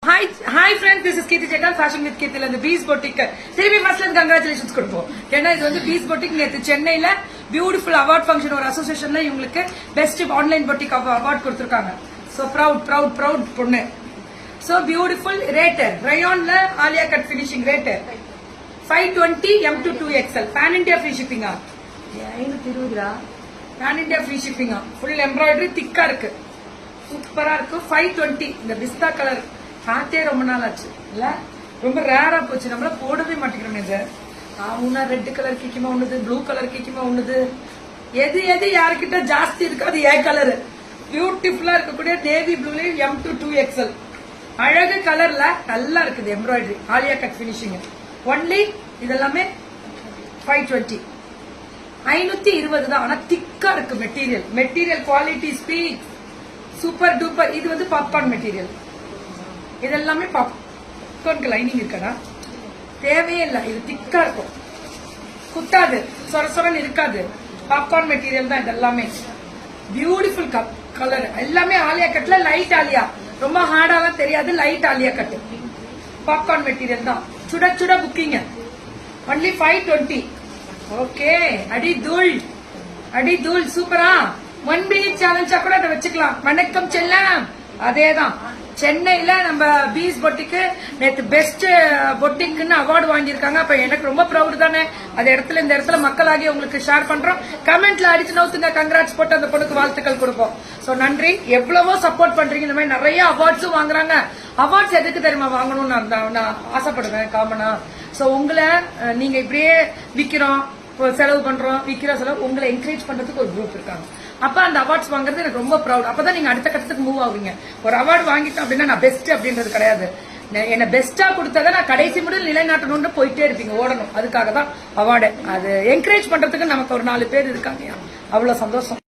Hi friends, this is Kirti Chetan, Fashion with Kirti and the Bees Boutique. திருப்பி ஃபர்ஸ்ட்ல congratulations கொடுப்போம். ஏன்னா இது வந்து Bees Boutique நேத்து சென்னையில பியூட்டிஃபுல் அவார்ட் ஃபங்க்ஷன் ஒரு அசோசியேஷன்ல இவங்களுக்கு பெஸ்ட் ஆன்லைன் பொட்டிக் அவார்ட் கொடுத்திருக்காங்க. So proud பொண்ணு. So beautiful rater. Rayonல Alia cut finishing rater. 520 M to 2XL. Pan India free shipping ah. 520 Pan India free shipping ah. Full embroidery thick-ஆ இருக்கு. சூப்பரா இருக்கு. 520 இந்த பிஸ்தா கலர் பார்த்தே ரொம்ப நாள் ஆச்சு இல்ல, ரொம்ப ரேரா போச்சு, நம்மள போடவே மாட்டேங்கிறோம். இது உன்னா ரெட் கலர் கேக்குமா ஒண்ணுது, ப்ளூ கலர் கேக்குமா ஒண்ணுது, எது யாருக்கிட்ட ஜாஸ்தி இருக்கு அது ஏ கலர். பியூட்டிஃபுல்லா இருக்கக்கூடிய நேவி ப்ளூல M to 2XL அழகு கலர்ல நல்லா இருக்குது. Embroidery Alia cut finishing only. இதெல்லாமே 520 520 தான். ஆனா திக்கா இருக்கு மெட்டீரியல் குவாலிட்டி ஸ்பீக் சூப்பர் டூப்பர். இது வந்து பாப்கார்ன் மெட்டீரியல். இதெல்லாமே பாப்கார்னுக்கு லைனிங் இருக்கடா, தேவையே இல்லை. இது திக்கா இருக்கும், குத்தாது, சொரசொரன் இருக்காது. பாப்கார்ன் மெட்டீரியல் தான் இதெல்லாமே. பியூட்டிஃபுல் கலர் எல்லாமே ஆலியா கட்ல லைட் ஆலியா, ரொம்ப ஹார்டாலாம் தெரியாது, light Alia cut. Popcorn material தான். சுட சுட புக்கிங் ஒன்லி 520. ஓகே, அடி தூள் சூப்பரா. 1 minute சேலஞ்சா கூட அதை வச்சுக்கலாம். வணக்கம் செல்லம். அதேதான் சென்னையில நம்ம பீஸ் பொட்டிக்கு நேத்து பெஸ்ட் பொட்டிக்னு அவார்டு வாங்கியிருக்காங்க. அப்ப எனக்கு ரொம்ப ப்ரௌட் தானே. அந்த இடத்துல இந்த இடத்துல மக்களாகி உங்களுக்கு ஷேர் பண்றோம். கமெண்ட்ல அடிச்சு நோத்துங்க, கங்க்ராட்ஸ் போட்டு அந்த பொண்ணுக்கு வாழ்த்துக்கள் கொடுப்போம். சோ நன்றி, எவ்வளவோ சப்போர்ட் பண்றீங்க. இந்த மாதிரி நிறைய அவார்ட்ஸும் வாங்குறாங்க. அவார்ட்ஸ் எதுக்கு தெரியுமா வாங்கணும்னு நான் ஆசைப்படுவேன் காமனா. சோ உங்களை நீங்க இப்படியே விக்கிறோம், செலவு பண்றோம், விக்கிற செலவு, உங்களை என்கரேஜ் பண்றதுக்கு ஒரு குரூப் இருக்காங்க. அப்ப அந்த அவார்ட்ஸ் வாங்குறது எனக்கு ரொம்ப ப்ரௌட். அப்பதான் நீங்க அடுத்த கட்டத்துக்கு மூவ் ஆவீங்க. ஒரு அவார்டு வாங்கிட்டோம் அப்படின்னா நான் பெஸ்ட் அப்படின்றது கிடையாது. என்ன பெஸ்டா கொடுத்ததை நான் கடைசி முடிவில் நிலைநாட்டணும்னு போயிட்டே இருப்பீங்க, ஓடணும். அதுக்காக தான் அவார்டு. அது என்கரேஜ் பண்றதுக்கு நமக்கு ஒரு 4 பேர் இருக்காங்க. அவ்வளவு சந்தோஷம்.